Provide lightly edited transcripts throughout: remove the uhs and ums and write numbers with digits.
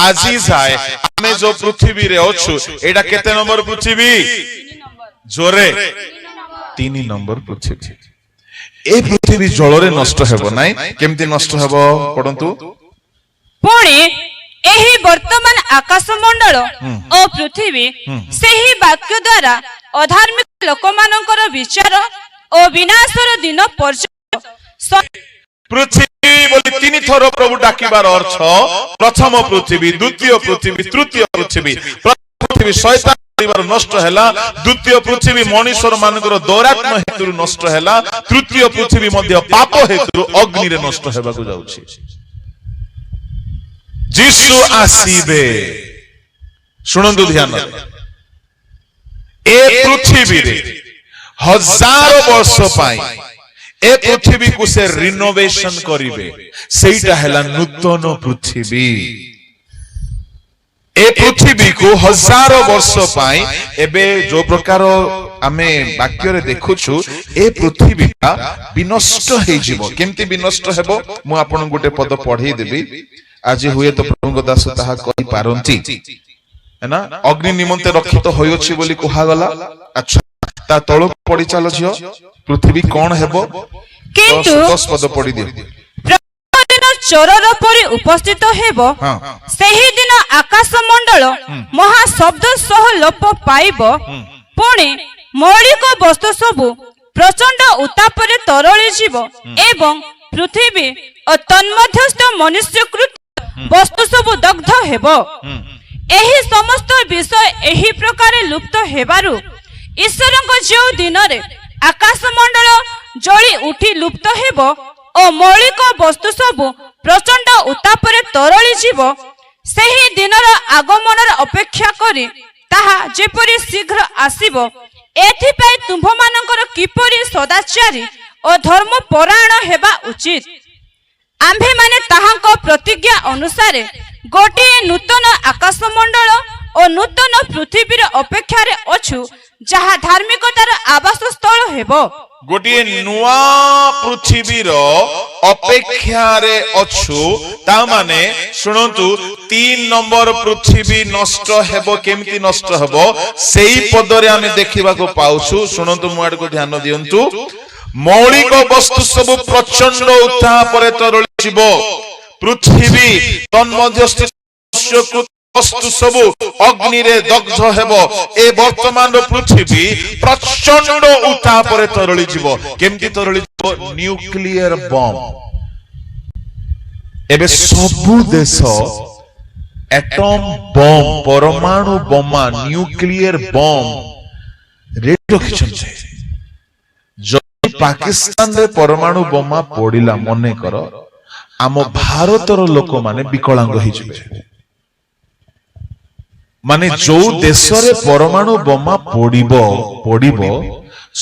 আজি যায় আমি जो पृथ्वी रे अछु एटा केते नंबर पृथ्वी जोरे 3 नंबर पृथ्वी ए पृथ्वी जलरे नष्ट हेबो नाइ केमति नष्ट हेबो पढंतु पुणी एही वर्तमान आकाश मंडल ओ पृथ्वी सेही वाक्य द्वारा अधार्मिक लोकमानकर विचार ओ विनाशर दिन पर्यंत पृथ्वी बोली 3 थर प्रभु डाकिबार अर्थ प्रथम पृथ्वी द्वितीय पृथ्वी तृतीय पृथ्वी पृथ्वी शैतान परिवार नष्ट हैला द्वितीय पृथ्वी मनुष्यर मानकर दौरात्म हेतु नष्ट हैला तृतीय पृथ्वी मध्य पाप हेतु अग्नि रे नष्ट हेबाकू जाउछि जीसु आसीबे सुनंदु ध्यान ए पृथ्वी रे हजार वर्ष पाई ए पृथ्वी को से रिनोवेशन करिवे सेटा हैला नूतन पृथ्वी ए पृथ्वी को हजार वर्ष पाई एबे जो प्रकार आमे वाक्य रे देखुछु ए पृथ्वी का विनष्ट हे जीवो केमति विनष्ट हेबो मु आपन गुटे पद पढी देबी आज हुए तो प्रभु दास ताहा कहि पारंती है ना अग्नि निमंते रखित होयछि बोली कहा गला अच्छा ता तळो पड़ी चलो झियो पृथ्वी कोन हेबो किंतु 10 पद पड़ी दियो प्रतिदिन चोरर परि उपस्थित हेबो सेही दिन आकाश मंडल महा शब्द सह लोप पाइबो पुणी मौलिक वस्तु सबु प्रचंड उत्ताप रे तरळी जीवो एवं पृथ्वी और तन्मध्यस्थ मनुष्यकृत वस्तु सबु दग्ध हेबो एही समस्त विषय एही प्रकार लुप्त हेबारु ईश्वरक जो दिन रे आकाश मंडल जळी उठी लुप्त हेबो ओ मौलिक वस्तु सबु प्रचंड उत्ताप रे तरळी जीवो सेही दिनर आगमनर अपेक्षा करी ताहा जेपरि शीघ्र आसीबो एथि पई तुंभ मानकर किपरि सदाचारी ओ धर्म परायण हेबा उचित आम्भे माने ताहांको प्रतिज्ञा अनुसार गोटे नूतन आकाश मंडल और नूतन पृथ्वीर अपेक्षा रे अछु जहा धार्मिकतार आवास स्थल हेबो गोटे नुआ पृथ्वीर अपेक्षा रे अछु ता माने सुनंतु 3 नंबर पृथ्वी नष्ट हेबो केमति नष्ट हेबो सेही पदरे आमे देखिबा को पाउछु सुनंतु मुआड को ध्यान दियंतु मौलिक वस्तु सब प्रचंड उत्ताप रे तरळी जीवो पृथ्वी तन्मध्यस्थ वस्तु सब अग्नि रे दग्ध हेबो ए वर्तमान पृथ्वी प्रचंड उत्ताप रे तरळी जीवो केमति तरळी जीवो न्यूक्लियर बम एबे सबु देश एटम बम परमाणु बोमा न्यूक्लियर बम रेडी रखिछन जो पाकिस्तान रे परमाणु बोमा पड़िला मने कर आम भारतर लोक माने विकलांग हो जिवे माने जो देश रे परमाणु बोमा पड़िबो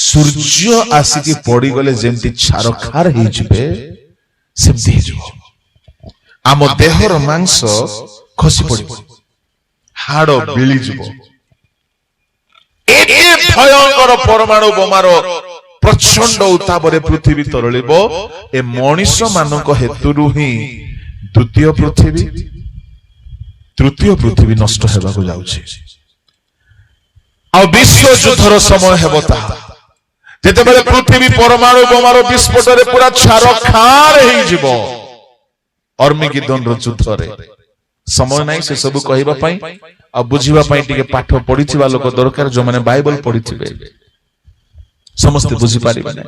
सूर्य आसिकी पड़ी गले जेंति छारखार हो जिवे सेमति हो जिवो आम देहर मांस खसी पड़िबो हाड़ बिली जिवो एते भयंकर परमाणु बोमारो प्रचंड उत्ताप रे पृथ्वी तरळिबो ए मनुष्य मानक हेतुरु ही द्वितीय पृथ्वी तृतीय पृथ्वी नष्ट हेबाकू जाउछि आ विश्व युद्धर समय हेबो ता जेते बेले पृथ्वी परमाणु बोमार विस्फोट रे पूरा छारखार हेइ जिवो अर्मिगिदन रो युद्ध रे समय नाही से सब कहिबा पई आ बुझिबा पई टिके पाठ पढिथिबा लोक दरकार जो माने बाइबल पढिथिबे समस्त बुझी पारिबा नै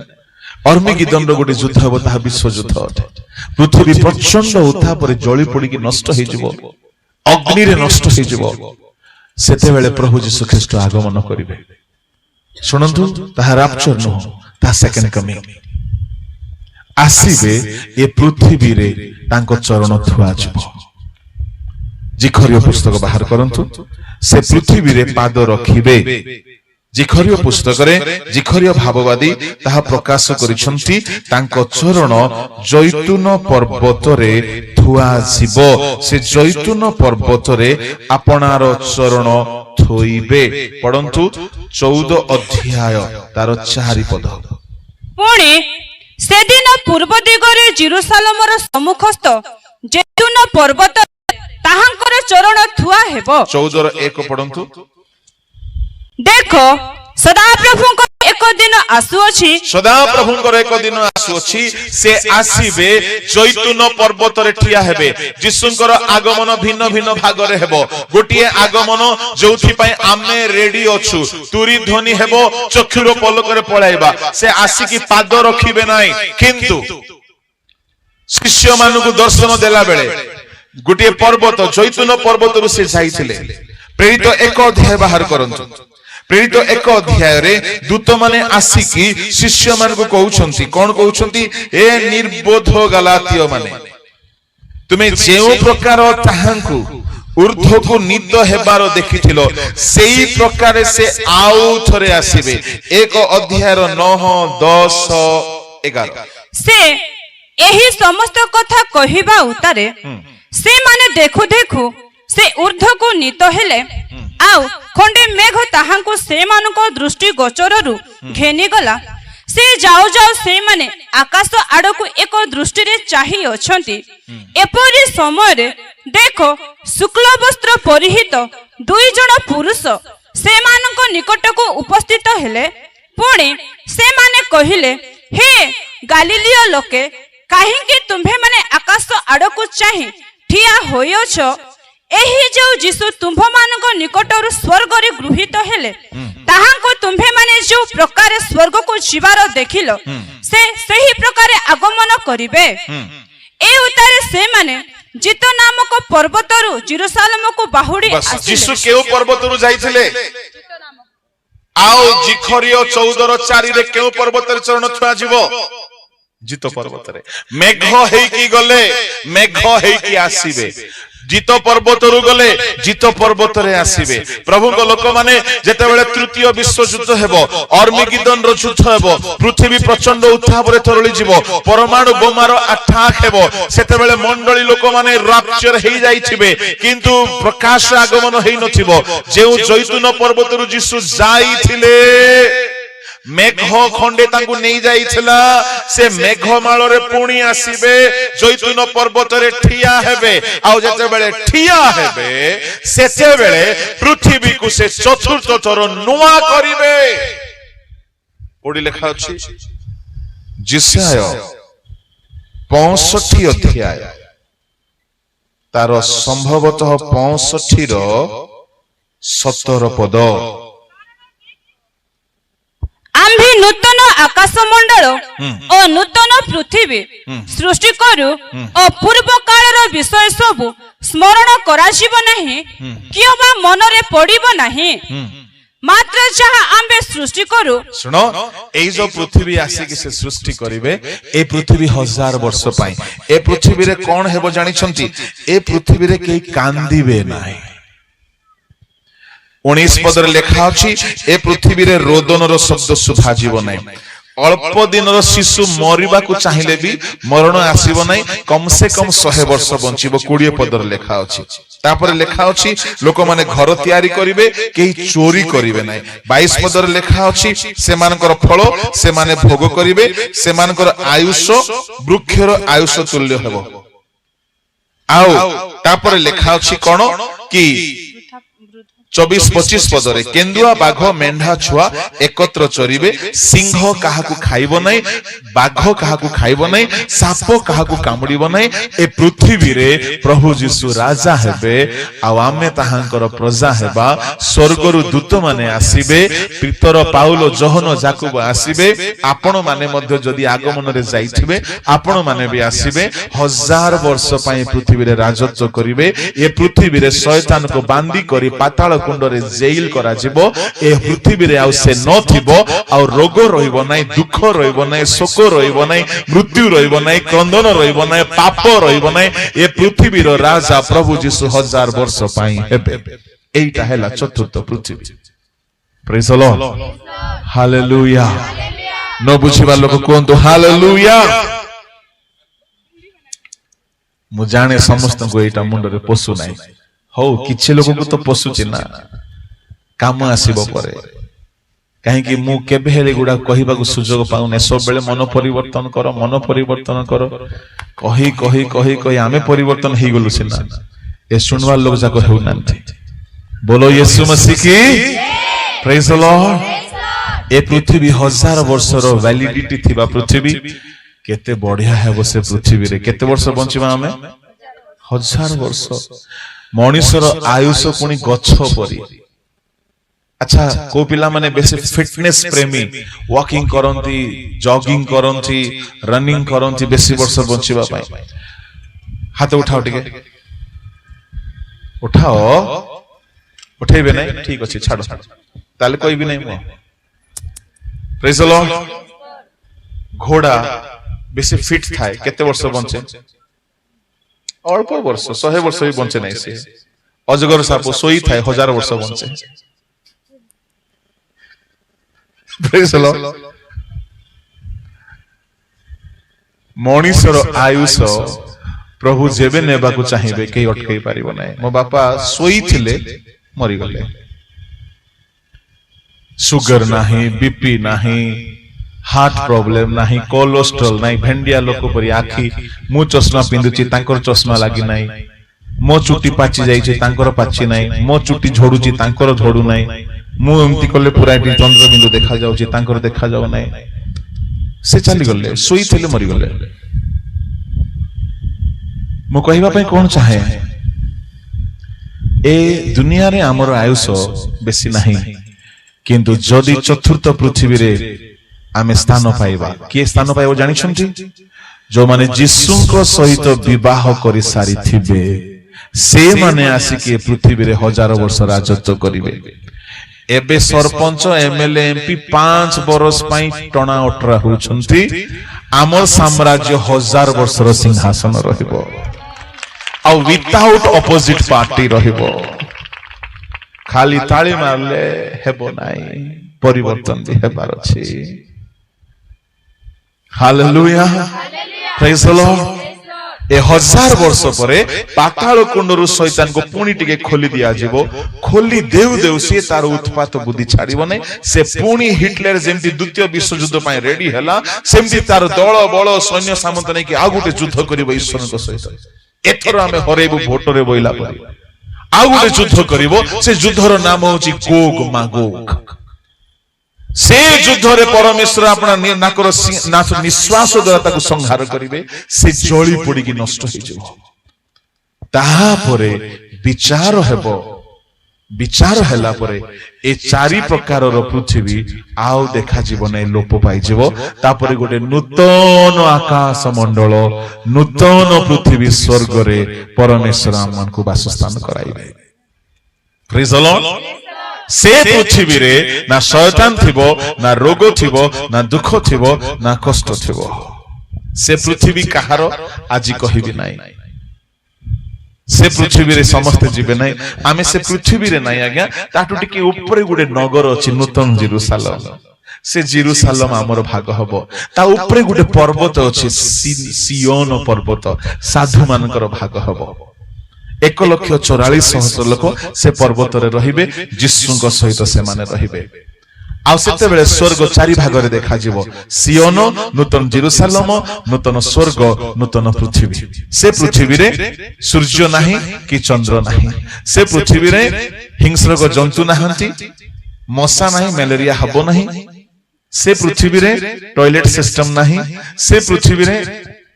अर्मिगिदन रो गोटे युद्ध हेबो ता विश्व युद्ध अटे पृथ्वी प्रचंड उत्ताप रे जळी पड़ी कि नष्ट हे जिवो अग्नि रे नष्ट हे जिवो सेते बेले प्रभु यीशु ख्रीष्ट आगमन करिवे सुनंतु ता रैप्चर नो ता सेकंड कमिंग आसीबे ए पृथ्वी रे तांको चरण थुआ जिवो जिखरियो पुस्तक बाहर करंतु से पृथ्वी रे पाद रखिबे जिखरियो पुस्तक रे जिखरियो भाववादी ताहा प्रकाश करिसंती तांको चरण जैतून पर्वत रे थुआ जिवो से जैतून पर्वत रे आपनार चरण थोइबे पढंतु 14 अध्याय तार 4 पद पुणी सेदिन पूर्व दिगरे जेरुसालेमर सम्मुखस्थ जैतून पर्वत ताहा ଥୁଆ ହେବ। 14:1 ପଢନ୍ତୁ। ଦେଖ ସଦାପ୍ରଭୁଙ୍କ ଏକ ଦିନ ଆସୁଅଛି, ସଦାପ୍ରଭୁଙ୍କର ଏକ ଦିନ ଆସୁଅଛି, ସେ ଆସିବେ, ଜୈତୁନ ପର୍ବତରେ ଠିଆ ହେବେ। ଯୀଶୁଙ୍କର ଆଗମନ ଭିନ୍ନ ଭିନ୍ନ ଭାଗରେ ହେବ। ଗୋଟିଏ ଆଗମନ ଯୋଉଥିପାଇଁ ଆମେ ରେଡି ଅଛୁ, ତୁରୀ ଧ୍ୱନି ହେବ, ଚକ୍ଷୁର ପଲକରେ ପଳାଇବା। ସେ ଆସିକି ପାଦ ରଖିବେ ନାହିଁ, କିନ୍ତୁ ଶିଷ୍ୟମାନଙ୍କୁ ଦର୍ଶନ ଦେଲା ବେଳେ ଗୋଟିଏ ପର୍ବତ, ଜୈତୁନ ପର୍ବତରୁ ସେ ଯାଇଥିଲେ। ପ୍ରେରିତ 1 ଅଧ୍ୟାୟ ବାହାର କରନ୍ତୁ। ପ୍ରେରିତ 1 ଅଧ୍ୟାୟରେ ଦୂତମାନେ ଆସିକି ଶିଷ୍ୟମାନଙ୍କୁ କହୁଛନ୍ତି, କଣ କହୁଛନ୍ତି? ଏ ନିର୍ବୋଧ ଗାଲାତୀୟ ମାନେ, ତୁମେ ଯେଉଁ ପ୍ରକାର ତାହାଙ୍କୁ ଊର୍ଦ୍ଧ୍ୱକୁ ନୀତ ହେବାର ଦେଖିଥିଲ, ସେଇ ପ୍ରକାରେ ସେ ଆଉ ଥରେ ଆସିବେ। 1 ଅଧ୍ୟାୟର 9, 10, 11। ସେ ଏହି ସମସ୍ତ କଥା କହିବା ଉତ୍ତାରେ ସେମାନେ ଦେଖୁ ଦେଖୁ ସେ ଊର୍ଦ୍ଧ୍ୱକୁ ନୀତ ହେଲେ, ଆଉ ଖଣ୍ଡେ ମେଘ ତାହାଙ୍କୁ ସେମାନଙ୍କ ଦୃଷ୍ଟି ଗୋଚରରୁ ଘେନିଗଲା। ସେ ଯାଉ ଯାଉ ସେମାନେ ଆକାଶ ଆଡକୁ ଏକ ଦୃଷ୍ଟିରେ ଚାହିଁ ଅଛନ୍ତି। ଏପରି ସମୟରେ ଦେଖ, ଶୁକ୍ଳ ବସ୍ତ୍ର ପରିହିତ 2 ଜଣ ପୁରୁଷ ସେମାନଙ୍କ ନିକଟକୁ ଉପସ୍ଥିତ ହେଲେ। ପୁଣି ସେମାନେ କହିଲେ, ହେ ଗାଲିଲୀୟ ଲୋକେ, କାହିଁକି ତୁମ୍ଭେମାନେ ଆକାଶ ଆଡକୁ ଚାହିଁ ଠିଆ ହୋଇଅଛ? ଏହି ଯେଉଁ ଯୀଶୁ ତୁମ୍ଭମାନଙ୍କ ନିକଟରୁ ସ୍ୱର୍ଗରେ ଗୃହୀତ ହେଲେ, ତାହାଙ୍କୁ ତୁମ୍ଭେମାନେ ଯେଉଁ ପ୍ରକାରେ ସ୍ୱର୍ଗକୁ ଯିବାର ଦେଖିଲ, ସେ ସେହି ପ୍ରକାରେ ଆଗମନ କରିବେ। ଏ ଉତ୍ତାରେ ସେମାନେ ଜିତ ନାମକ ପର୍ବତରୁ ଜେରୁସାଲେମକୁ ବାହୁଡ଼ି ଆସିଲେ। ଯୀଶୁ କେଉଁ ପର୍ବତରୁ ଯାଇଥିଲେ? ଆଉ ଜିଖରିୟ 14:4 କେଉଁ ପର୍ବତରେ ଚରଣ ଥୁଆଯିବ? ଜିତ ପର୍ବତରେ। ମେଘ ହେଇକି ଗଲେ, ମେଘ ହେଇକି ଆସିବେ। ଜିତ ପର୍ବତରୁ ଗଲେ, ଜିତ ପର୍ବତରେ ଆସିବେ। ପ୍ରଭୁଙ୍କ ଲୋକମାନେ ଯେତେବେଳେ ତୃତୀୟ ବିଶ୍ୱଯୁଦ୍ଧ ହେବ, ଅର୍ମିଗିଦନର ଯୁଦ୍ଧ ହେବ, ପୃଥିବୀ ପ୍ରଚଣ୍ଡ ଉତ୍ତାପରେ ତରଳିଯିବ, ପରମାଣୁ ବୋମାର ଆଟାକ୍ ହେବ, ସେତେବେଳେ ମଣ୍ଡଳୀ ଲୋକମାନେ ରାପ୍ଚର ହେଇଯାଇଥିବେ, କିନ୍ତୁ ପ୍ରକାଶ ଆଗମନ ହେଇନଥିବ। ଯେଉଁ ଜୈତୁନ ପର୍ବତରୁ ଯୀଶୁ ଯାଇଥିଲେ, ମେଘ ଖଣ୍ଡେ ତାଙ୍କୁ ନେଇ ଯାଇଥିଲା, ସେ ମେଘମାଳରେ ପୁଣି ଆସିବେ, ଜୈତୁନ ପର୍ବତରେ ଠିଆ ହେବେ। ଆଉ ଯେତେବେଳେ ଠିଆ ହେବେ, ସେତେବେଳେ ପୃଥିବୀକୁ ସେ ଚତୁର୍ଥ ଥର ନୂଆ କରିବେ। କୋଉଠି ଲେଖା ଅଛି? ଯେଶାୟ 65 ଅଧ୍ୟାୟ, ତାର ସମ୍ଭବତଃ 65ର 17 ପଦ। ଆମ୍ଭେ ନୂତନ ଆକାଶ ମଣ୍ଡଳ ଓ ନୂତନ ପୃଥିବୀ ସୃଷ୍ଟି କରୁ, ଓ ପୂର୍ବ କାଳର ବିଷୟ ସବୁ ସ୍ମରଣ କରାଯିବ ନାହିଁ, କିମ୍ବା ମନରେ ପଡିବ ନାହିଁ। ମାତ୍ର ଯାହା ଆମ୍ଭେ ସୃଷ୍ଟି କରୁ, ଶୁଣ, ଏଇ ଯୋଉ ପୃଥିବୀ ଆସିକି ସେ ସୃଷ୍ଟି କରିବେ, ଏ ପୃଥିବୀ 1000 ବର୍ଷ ପାଇଁ। ଏ ପୃଥିବୀରେ କଣ ହେବ ଜାଣିଛନ୍ତି? ଏ ପୃଥିବୀରେ କେହି କାନ୍ଦିବେ ନାହିଁ। 19 ପଦରେ ଲେଖା ଅଛି, ଏ ପୃଥିବୀରେ ରୋଦନର ଶବ୍ଦ ଶୁଭାଯିବ ନାହିଁ। ଅଳ୍ପ ଦିନର ଶିଶୁ ମରିବାକୁ ଚାହିଁଲେ ବି ମରଣ ଆସିବ ନାହିଁ, କମ ସେ କମ 100 ବର୍ଷ ବଞ୍ଚିବ। 20 ପଦରେ ଲେଖା ଅଛି। ତାପରେ ଲେଖା ଅଛି, ଲୋକମାନେ ଘର ତିଆରି କରିବେ, କେହି ଚୋରି କରିବେ ନାହିଁ। 22 ପଦରେ ଲେଖା ଅଛି, ସେମାନଙ୍କର ଫଳ ସେମାନେ ଭୋଗ କରିବେ, ସେମାନଙ୍କର ଆୟୁଷ ବୃକ୍ଷର ଆୟୁଷ ତୁଲ୍ୟ ହେବ। ଆଉ ତାପରେ ଲେଖା ଅଛି କଣ କି 24-25 ପଦରେ, କେନ୍ଦୁଆ, ବାଘ, ମେଣ୍ଢା ଛୁଆ ଏକତ୍ର ଚରିବେ, ସିଂହ କାହାକୁ ଖାଇବ ନାହିଁ, ବାଘ କାହାକୁ ଖାଇବ ନାହିଁ, ସାପ କାହାକୁ କାମୁଡିବ ନାହିଁ। ଏ ପୃଥିବୀରେ ପ୍ରଭୁ ଯୀଶୁ ରାଜା ହେବେ, ଆଉ ଆମେ ତାହାଙ୍କର ପ୍ରଜା ହେବା। ସ୍ୱର୍ଗରୁ ଦୂତମାନେ ଆସିବେ, ପିତର, ପାଉଲ, ଯୋହନ, ଯାକୁବ ଆସିବେ। ଆପଣ ମାନେ ମଧ୍ୟ ଯଦି ଆଗମନରେ ଯାଇଥିବେ, ଆପଣ ମାନେ ବି ଆସିବେ। 1000 ବର୍ଷ ପାଇଁ ପୃଥିବୀରେ ରାଜତ୍ୱ କରିବେ। ଏ ପୃଥିବୀରେ ଶୟତାନକୁ ବାନ୍ଧି କରି ପାତାଳ କୁଣ୍ଡରେ ଜେଲ କରାଯିବ। ଏ ପୃଥିବୀରେ ଆଉ ସେ ନଥିବ, ଆଉ ରୋଗ ରହିବ ନାହିଁ, ଦୁଃଖ ରହିବ ନାହିଁ, ଶୋକ ରହିବ ନାହିଁ, ମୃତ୍ୟୁ ରହିବ ନାହିଁ, କ୍ରନ୍ଦନ ରହିବ ନାହିଁ, ପାପ ରହିବ ନାହିଁ। ଏ ପୃଥିବୀର ରାଜା ପ୍ରଭୁ ଯୀଶୁ 1000 ବର୍ଷ ପାଇଁ ହେବେ। এইটা ହେଲା ଚତୁର୍ଥ ପୃଥିବୀ। ପ୍ରେଜ୍ ଦ ଲର୍ଡ, ହାଲେଲୁୟା। ନ ବୁଝିବା ଲୋକ କୁହନ୍ତୁ ହାଲେଲୁୟା। ମୁଁ ଜାଣେ ସମସ୍ତଙ୍କୁ ଏଇଟା ମୁଣ୍ଡରେ ପଶୁ ନାହିଁ। ହଉ, କିଛି ଲୋକକୁ ତ ପଶୁଛି ନା, କାମ ଆସିବ ପରେ। କାହିଁକି ମୁଁ କେବେ ହେଲେ ଗୁଡା କହିବାକୁ ସୁଯୋଗ ପାଉନି। ସବୁବେଳେ ମନ ପରିବର୍ତ୍ତନ କର, ମନ ପରିବର୍ତ୍ତନ କର, କହି କହି କହି କହି ଆମେ ପରିବର୍ତ୍ତନ ହେଇଗଲୁ ସିନା, ए सुनवार लोग जाको हेउ नांती बोलो यीशु मसीह की प्रेज द लॉर्ड ए पृथ्वी 1000 वर्षर वैलिडिटी थिबा पृथ्वी केते बढ़िया है से पृथ्वी रे केते वर्ष बंचिबा हमें 1000 वर्ष मनुष्यर आयुष पुनी गछ परी अच्छा को पिला माने बेसी फिटनेस प्रेमी वॉकिंग करंती जॉगिंग करंती रनिंग करंती बेसी वर्ष बंचिबा पाई हाथ उठाओ टिके उठाओ उठेबे नहीं ठीक अछि छाड़ो ताले कोई भी नहीं मो प्रेज द लॉर्ड घोड़ा बेसी फिट थाए केते वर्ष बंचे अल्प वर्ष 100 वर्ष भी बंचे नहीं से अजगर साप सोई थाए 1000 वर्ष बंचे प्रेज द लॉर्ड मनुष्यर आयुष प्रभु जेबे नेबा को चाहिबे के अटकई पारिबो नै मो बापा सोई थिले मरि गले सुगर नहीं बीपी नहीं हार्ट प्रॉब्लम नहीं कोलेस्ट्रॉल नहीं भेंडिया लोक परी आखी मु चश्मा पिंदुची तांकर चश्मा लागी नहीं मो चुटी पाची जाई छी तांकर पाची नहीं मो चुटी झोडुची तांकर झोडु नहीं मु एमती कले पूरा चंद्र बिंदु देखा जाउ छी तांकर देखा जाउ नहीं से चली गले सोई थिले मरि गले मु कहिबा पई कोन चाहे ए दुनिया रे हमर आयुष बेसी नहीं किंतु जदि चतुर्थ पृथ्वी रे आमे स्थान पाइबा के स्थान पाइबा जानि छंती जो माने यीशु को सहित विवाह करि सारी थिबे से माने आसी के पृथ्वी रे 1000 वर्ष राजत्व करिवे एबे सरपंच एमएलए एमपी 5 बरस पई टणा ओटरा होछंती हमर साम्राज्य 1000 वर्ष रो सिंहासन रहिबो आ विदाउट अपोजिट पार्टी रहिबो खाली ताली मारले हेबो नाही परिवर्तन भी हेबार अछि हालेलुया प्रेज द लॉर्ड ए 1000 वर्ष परे पाताल कुंडरू शैतान को पुणी टिके खोली दिया जीवो खोली देव देव से तार उत्पात बुद्धि छाड़िबो नै से पुणी हिटलर जेमति द्वितीय विश्व युद्ध पय रेडी हला सेमति तार दळ बळ सैन्य सामंत नै कि आ गुटे युद्ध करिबो ईश्वर को सहित एथरो हमें हरेबो भोटरे बोइला परी आ गुटे युद्ध करिबो से युद्धर नाम होची गोग मागोग से युद्ध रे परमेश्वर अपना नाकर नाथ निश्वास द्वारा ताकु संहार करिवे से जळी पड़ी की नष्ट हो जाबो ताहा परे विचार हला परे ए चारि प्रकार रो पृथ्वी आउ देखा जीवन ए लोप पाई जीवो तापरे गोटे नूतन आकाश मंडल नूतन पृथ्वी स्वर्ग रे परमेश्वर हमन को वासस्थान कराइबे प्रेज द लॉर्ड से पृथ्वी रे ना शैतान थिबो ना रोग थिबो ना दुख थिबो ना कष्ट थिबो से पृथ्वी कहारो आजि कहिबि नाही से पृथ्वी रे समस्त जीवे नाही आमे से पृथ्वी रे नाही आज्ञा ताटु टिके ऊपर गुडे नगर अछि नूतन जेरूसालेम से जेरूसालेम हमर भाग हबो ता ऊपर गुडे पर्वत अछि सियोन पर्वत साधु मानकर भाग हबो 1,44,000 लोक से पर्वत रे रहिबे यीशु को सहित से माने रहिबे आ सेते बेले स्वर्ग चारि भाग रे देखा जीवो सियोन नूतन जेरूसालेम नूतन स्वर्ग नूतन पृथ्वी से पृथ्वी रे सूर्य नाही कि चंद्र नाही से पृथ्वी रे हिंस्र को जंतु नाहंती मशा नाही मलेरिया हबो नाही से पृथ्वी रे टॉयलेट सिस्टम नाही से पृथ्वी रे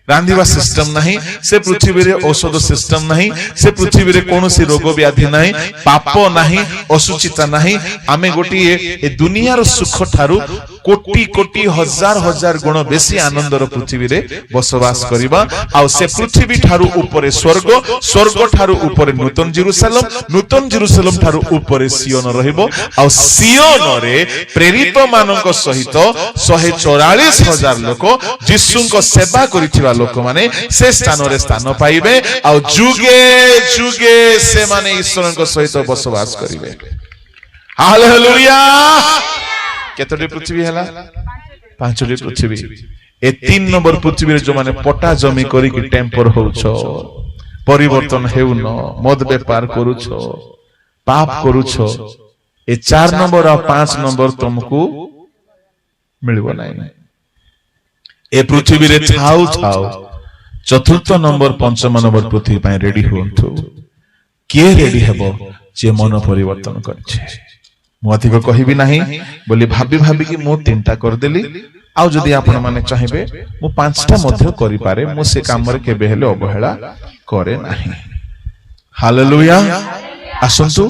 रांधिबा सिस्टम नहीं से पृथ्वी रे औषध सिस्टम नहीं से पृथ्वी रे कोनोसी रोग व्याधि नहीं पाप नहीं असुचिता नहीं आमे गोटी ए दुनियार सुख थारु कोटि कोटि हजार हजार गुण बेसी आनंदर पृथ्वी रे बसवास करिबा आ से पृथ्वी थारु ऊपरे स्वर्ग स्वर्ग थारु ऊपरे नूतन जेरूसालेम थारु ऊपरे सियोन रहिबो आ सियोन रे प्रेरित मानक सहित 144,000 लोक यीशुको सेवा करिथिबा लोक माने से स्थान रे स्थान पाइबे आ जुगे जुगे से माने ईश्वरको सहित बसवास करिवे हालेलुया केतोटी पृथ्वी हला 5टी पृथ्वी ए 3 नंबर पृथ्वी रे जो माने पटा जमी करी कि टेम्पर होउछो परिवर्तन हेउन मद व्यापार करूछो पाप करूछो ए 4 नंबर और 5 नंबर तुमको मिलबो नाही ए पृथ्वी रे थाउ थाउ चतुर्थ नंबर पंचम नंबर पृथ्वी पय रेडी होंतु किए रेडी हेब जे मन परिवर्तन करछे मु अधिक कहिबी नाही बोली भाबी भाबी कि मु 3टा कर देली आउ जदि आपण माने चाहिबे मु 5टा मध्य करि पारे मु से काम रे केबे हेले अवहेला करे नाही हालेलुया आसंतु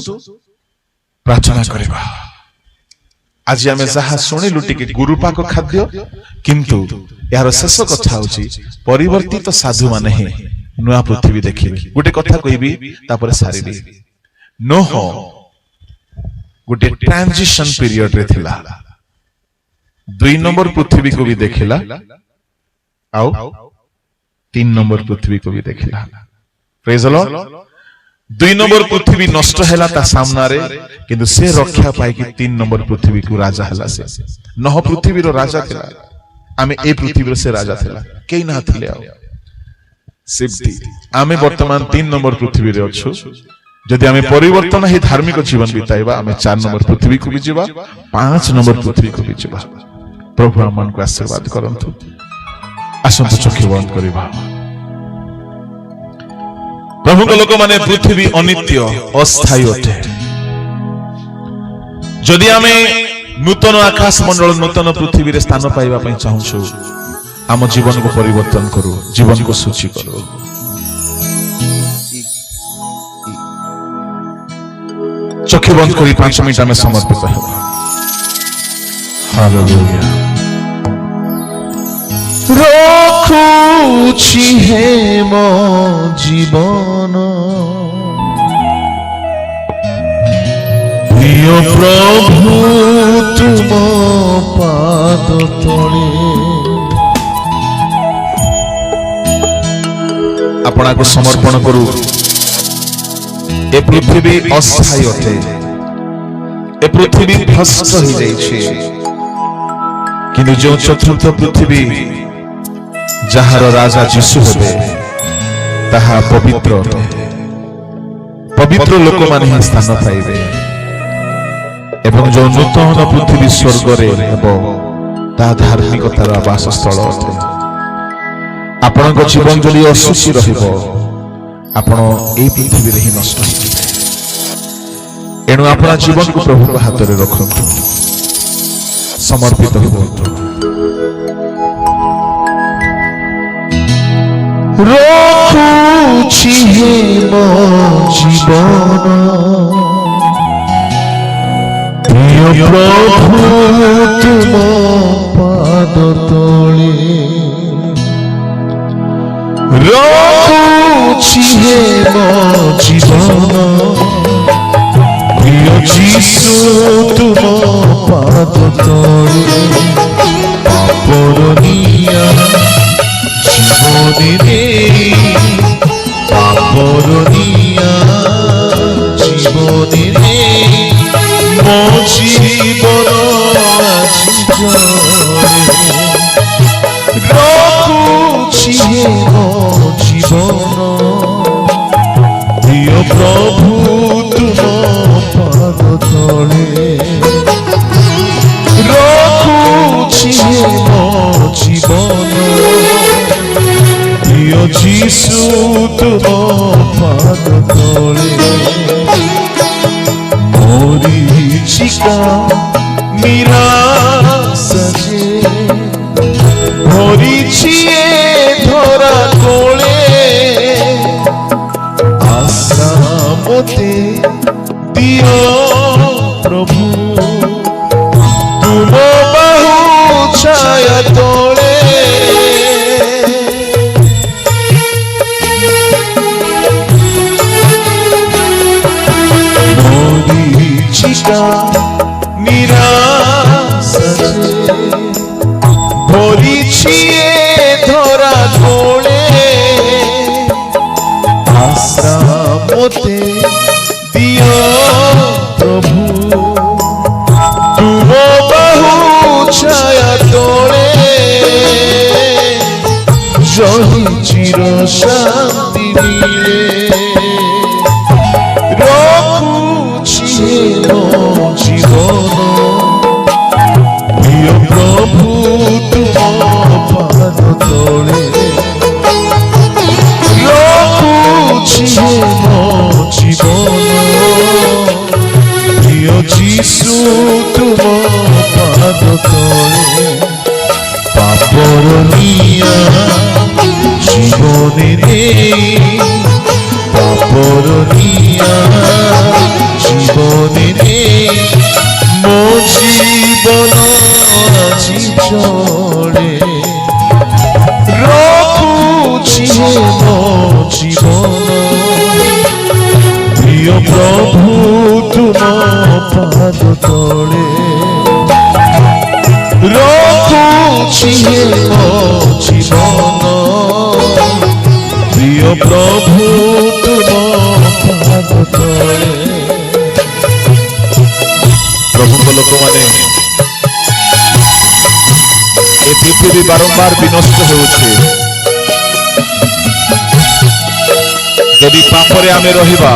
प्रार्थना करबा आज आमे जहा सुनिलु टिके गुरुपाक खाद्य किंतु यार शेष कथा होची परिवर्तित साधु माने ही नुआ पृथ्वी देखिबे गोटे कथा कहबी तापर सारिबी नोह गोटे ट्रांजिशन पीरियड रे थिला 2 नंबर पृथ्वी को भी देखिला आउ 3 नंबर पृथ्वी को भी देखिला प्रेज द लॉर्ड 2 नंबर पृथ्वी नष्ट हैला ता सामना रे किंतु से रक्षा पाई कि 3 नंबर पृथ्वी को राजा हैला से नह पृथ्वी रो राजा थिला आमे ए पृथ्वी रो से राजा थिला केई ना थिले आउ सिद्धि आमे वर्तमान 3 नंबर पृथ्वी रे अछु जदि आमे परिवर्तन हे धार्मिक जीवन बिताइबा आमे 4 नंबर पृथ्वी को भी जीवा 5 नंबर पृथ्वी को भी जीवा प्रभु आमन को आशीर्वाद करंतु आसंत चक्षु बंद करिबा प्रभु को लोक माने पृथ्वी अनित्य अस्थायी अटे जदि आमे नूतन आकाश मंडल नूतन पृथ्वी रे स्थान पाइबा पई चाहूछु आम जीवन को परिवर्तन करू जीवन को सूची करू चक्षु बंद करी 5 मिनट में समर्पित हो हालेलुया रखुछि हे मो जीवन प्रिय प्रभु तुम पाद तले अपना को समर्पण करू ए पृथ्वी अस्थायी अटे ए पृथ्वी भ्रष्ट हो जाइछे किंतु जो चतुर्थ पृथ्वी जहार राजा यीशु हेबे ताहा पवित्र अटे पवित्र लोक माने ही स्थान पाइबे एवं जो नूतन पृथ्वी स्वर्ग रे हेबो ता धार्मिकतार आवास स्थल अटे आपण को जीवन जली असुची रहिबो आपण ए पृथ्वी रे ही नष्ट होइबे एनु अपना जीवन को प्रभु के हाथ रे रखंतु समर्पित होवंतु रखुछि हे मो जीवन प्रिय प्रभु तुम पाद तले रखुछि हे मो जीवन प्रिय यीशु तुम पाद तले पापरनिया जीवन रे पापरनिया जीवन रे मो जीवन আজি रखुछि हे मो जीवन प्रिय प्रभु तुम पाद तले रखुछि हे मो जीवन प्रिय यीशु तुम पाद तले मरीचिका निराश जे भरिछिए धरा कोले आशा मोते दियो प्रभु तुम बाहु छाया तोले मरीचिका निराश जे भरिछिए धरा कोले आशा मोते दियो प्रभु तुम बाहु छाया तोले जही चिर शांति मिले रखुछि हे मो जीवन प्रिय प्रभु तुम पाद तले रखुछि हे मो जीवन নিয়া জীবনে নেই, পাপর নিয়া জীবনে নেই, মো জীবন আজি চলে রখুছি মো জীবন, প্রিয় প্রভু তুম পাদ তলে রখুছি মো জীবন, প্রিয় প্রভু তুম পাদ তলে। প্রভুଙ୍କ ଲୋକମାନେ ଏ ପୃଥିବୀ ବାରମ୍ବାର ବିନଷ୍ଟ ହେଉଛି। ଯଦି ପାପରେ ଆମେ ରହିବା,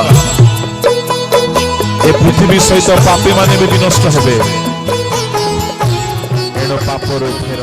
ଏ ପୃଥିବୀ ସହିତ ପାପୀମାନେ ବି ବିନଷ୍ଟ ହେବେ। ଏଣୁ ପାପରୁ ଫେର।